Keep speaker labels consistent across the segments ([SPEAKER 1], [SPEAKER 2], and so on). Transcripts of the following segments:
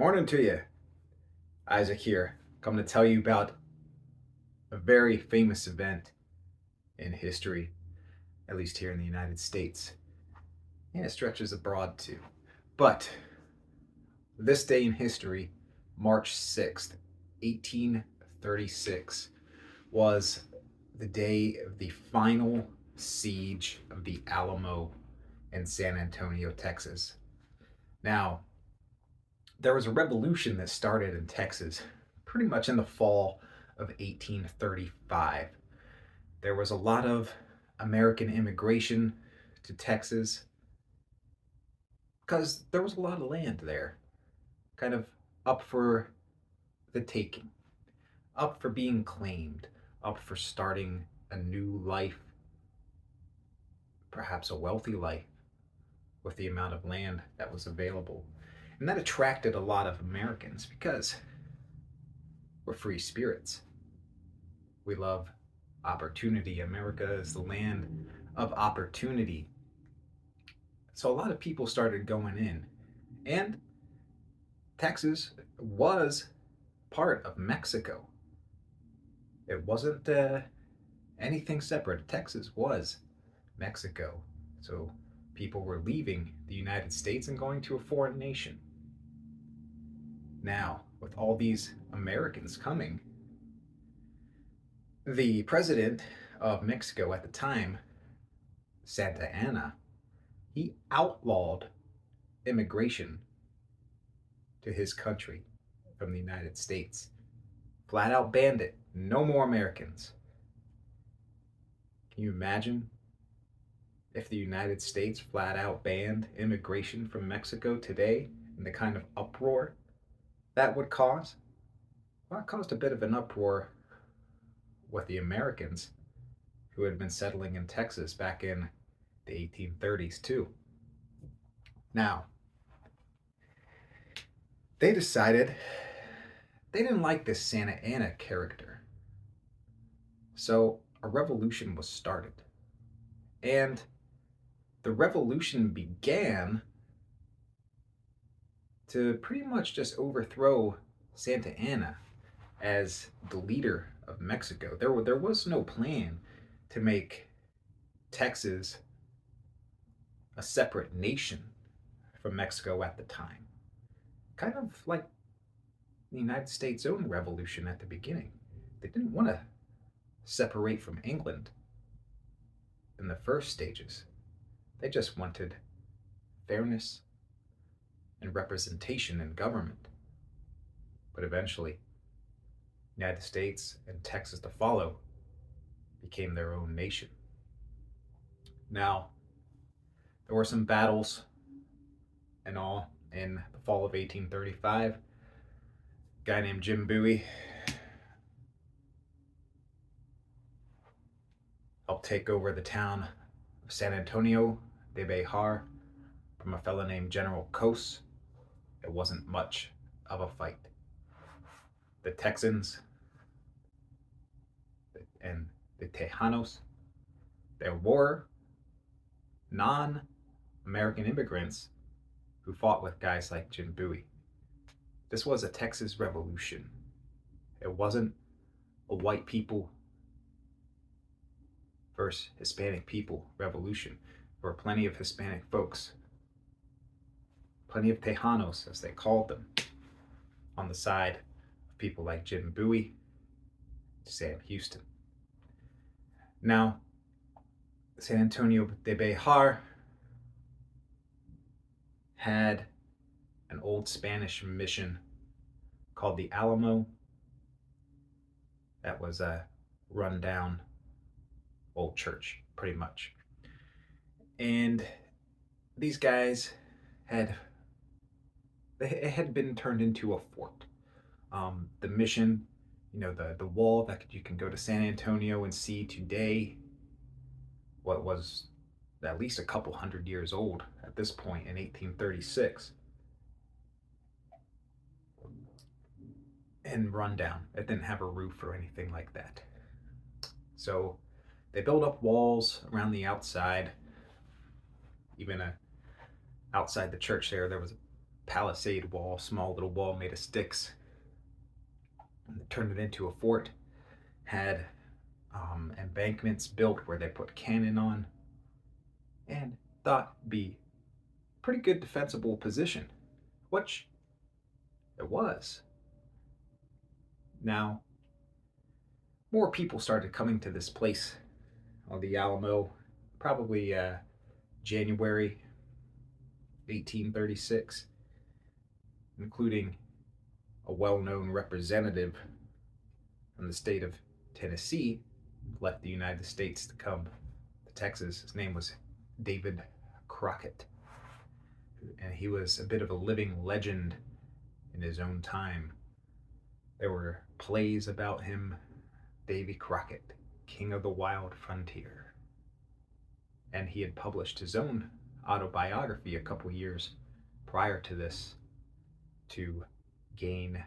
[SPEAKER 1] Morning to you. Isaac here. Come to tell you about a very famous event in history, at least here in the United States. And it stretches abroad too. But this day in history, March 6th, 1836, was the day of the final siege of the Alamo in San Antonio, Texas. Now, there was a revolution that started in Texas pretty much in the fall of 1835. There was a lot of American immigration to Texas because there was a lot of land there, kind of up for the taking, up for being claimed, up for starting a new life, perhaps a wealthy life, with the amount of land that was available. And that attracted a lot of Americans because we're free spirits. We love opportunity. America is the land of opportunity. So a lot of people started going in. And Texas was part of Mexico. It wasn't anything separate. Texas was Mexico. So people were leaving the United States and going to a foreign nation. Now, with all these Americans coming, the president of Mexico at the time, Santa Anna, he outlawed immigration to his country from the United States. Flat out banned it. No more Americans. Can you imagine if the United States flat out banned immigration from Mexico today and the kind of uproar that would cause? Well, it caused a bit of an uproar with the Americans who had been settling in Texas back in the 1830s too. Now, they decided they didn't like this Santa Anna character. So a revolution was started. And the revolution began to pretty much just overthrow Santa Anna as the leader of Mexico. There was no plan to make Texas a separate nation from Mexico at the time. Kind of like the United States' own revolution at the beginning. They didn't want to separate from England in the first stages. They just wanted fairness and representation in government. But eventually, the United States and Texas to follow became their own nation. Now, there were some battles and all in the fall of 1835. A guy named Jim Bowie helped take over the town of San Antonio de Bejar from a fellow named General Cos. It wasn't much of a fight. The Texans and the Tejanos, there were non-American immigrants who fought with guys like Jim Bowie. This was a Texas revolution. It wasn't a white people versus Hispanic people revolution. There were plenty of Hispanic folks, plenty of Tejanos, as they called them, on the side of people like Jim Bowie, Sam Houston. Now, San Antonio de Bejar had an old Spanish mission called the Alamo. That was a rundown old church, pretty much. And these guys it had been turned into a fort. The mission, the wall that you can go to San Antonio and see today, what was at least a couple hundred years old at this point in 1836. And rundown. It didn't have a roof or anything like that. So they built up walls around the outside. Even outside the church there was palisade wall, small little wall made of sticks, and turned it into a fort. Had embankments built where they put cannon on, and thought be pretty good defensible position, which it was. Now, more people started coming to this place on the Alamo, probably January 1836, including a well known representative from the state of Tennessee, left the United States to come to Texas. His name was David Crockett, and he was a bit of a living legend in his own time. There were plays about him, Davy Crockett, King of the Wild Frontier. And he had published his own autobiography a couple years prior to this to gain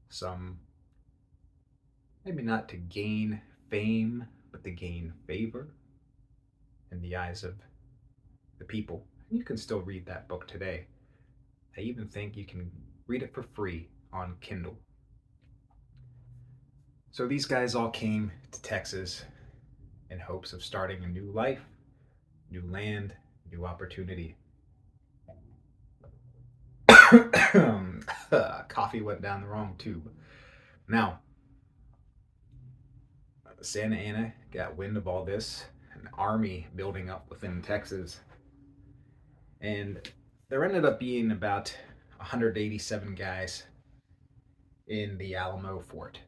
[SPEAKER 1] some, maybe not to gain fame, but to gain favor in the eyes of the people. And you can still read that book today. I even think you can read it for free on Kindle. So these guys all came to Texas in hopes of starting a new life, new land, new opportunity. Coffee went down the wrong tube. Now, Santa Anna got wind of all this, an army building up within Texas, and there ended up being about 187 guys in the Alamo fort.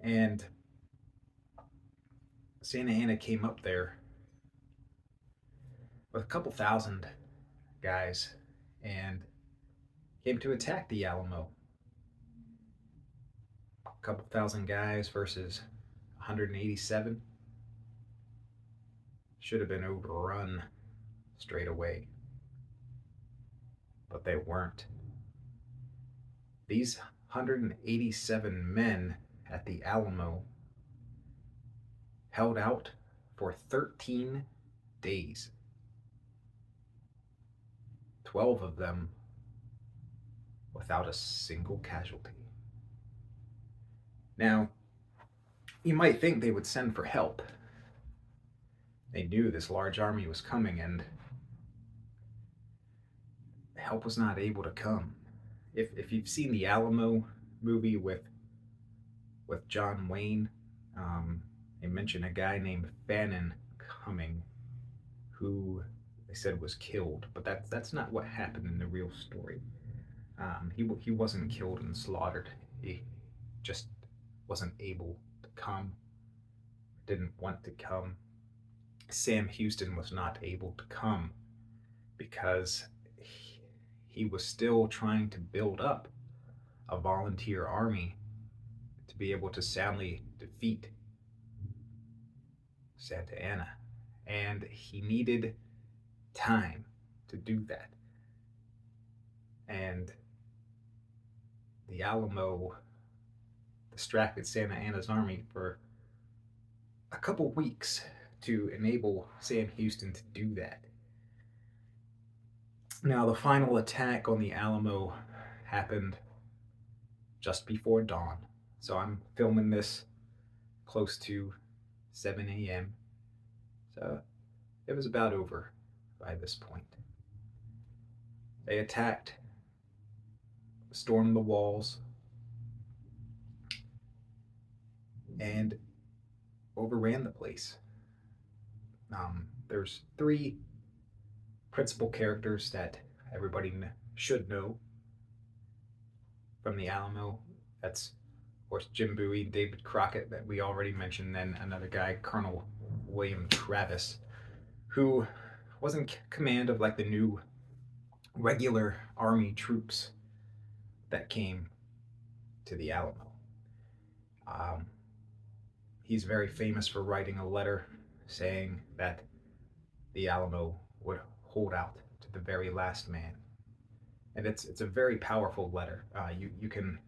[SPEAKER 1] And Santa Anna came up there with a couple thousand guys and came to attack the Alamo. A couple thousand guys versus 187 should have been overrun straight away. But they weren't. These 187 men at the Alamo held out for 13 days. 12 of them without a single casualty. Now, you might think they would send for help. They knew this large army was coming, and help was not able to come. If you've seen the Alamo movie with John Wayne, they mention a guy named Fannin coming, who they said was killed, but that's not what happened in the real story. He wasn't killed and slaughtered. He just wasn't able to come, didn't want to come. Sam Houston was not able to come because he was still trying to build up a volunteer army to be able to soundly defeat Santa Anna. And he needed time to do that. And the Alamo distracted Santa Anna's army for a couple weeks to enable Sam Houston to do that. Now, the final attack on the Alamo happened just before dawn. So I'm filming this close to 7 a.m. So it was about over by this point. They attacked, stormed the walls, and overran the place. There's three principal characters that everybody should know from the Alamo. That's, of course, Jim Bowie, David Crockett, that we already mentioned, then another guy, Colonel William Travis, who was in command of like the new regular army troops that came to the Alamo. He's very famous for writing a letter saying that the Alamo would hold out to the very last man, and it's a very powerful letter. You can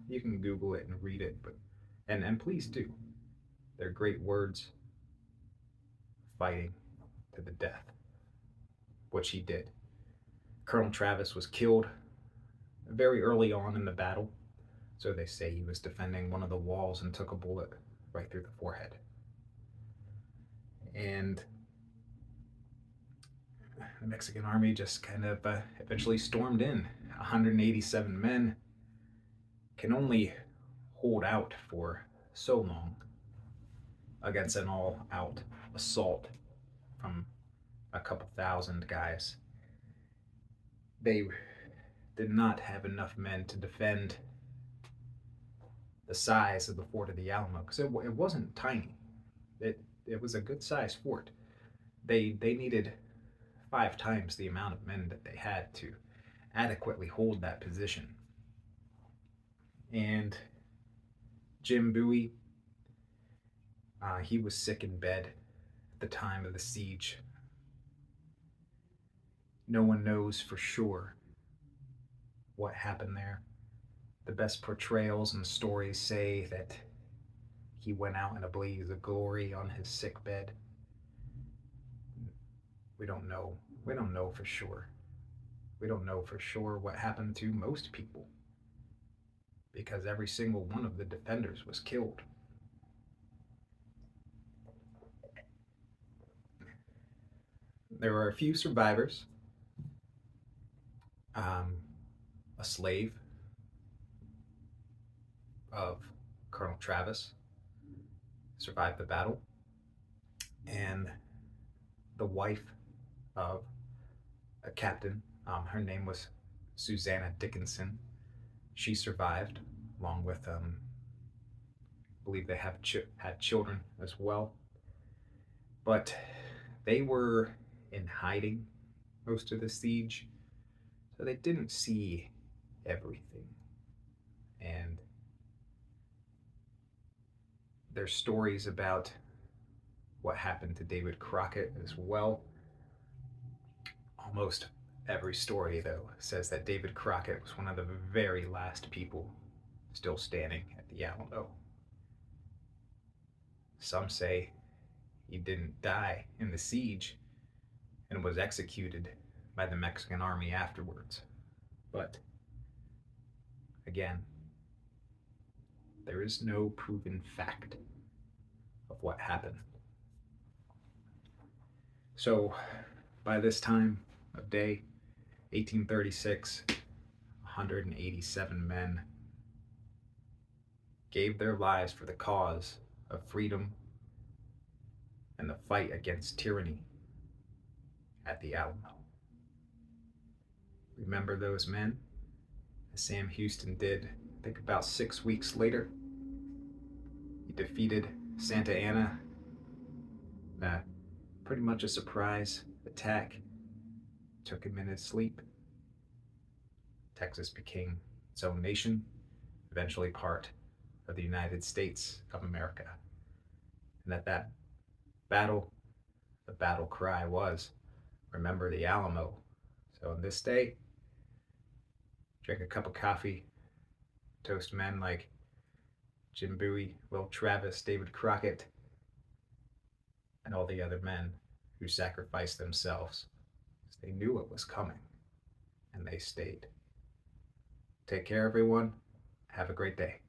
[SPEAKER 1] Google it and read it, but and please do. They're great words. Fighting to the death, which he did. Colonel Travis was killed very early on in the battle. So they say he was defending one of the walls and took a bullet right through the forehead. And the Mexican army just kind of eventually stormed in. 187 men can only hold out for so long against an all out assault from a couple thousand guys. They did not have enough men to defend the size of the fort of the Alamo because it wasn't tiny. It was a good sized fort. They needed 5 times the amount of men that they had to adequately hold that position. And Jim Bowie, he was sick in bed at the time of the siege. No one knows for sure what happened there. The best portrayals and stories say that he went out in a blaze of glory on his sick bed. We don't know. We don't know for sure. We don't know for sure what happened to most people because every single one of the defenders was killed. There were a few survivors. A slave of Colonel Travis survived the battle, and the wife of a captain, her name was Susanna Dickinson. She survived, along with, I believe they had children as well. But they were in hiding most of the siege, so they didn't see everything. And there's stories about what happened to David Crockett as well. Almost every story, though, says that David Crockett was one of the very last people still standing at the Alamo. Some say he didn't die in the siege and was executed by the Mexican army afterwards. But again, there is no proven fact of what happened. So by this time of day, 1836, 187 men gave their lives for the cause of freedom and the fight against tyranny at the Alamo. Remember those men? As Sam Houston did, I think about 6 weeks later. He defeated Santa Anna. Pretty much a surprise attack. Took him in his sleep. Texas became its own nation, eventually part of the United States of America. And at that battle, the battle cry was, "Remember the Alamo." So on this day, drink a cup of coffee, toast men like Jim Bowie, Will Travis, David Crockett, and all the other men who sacrificed themselves because they knew it was coming and they stayed. Take care, everyone. Have a great day.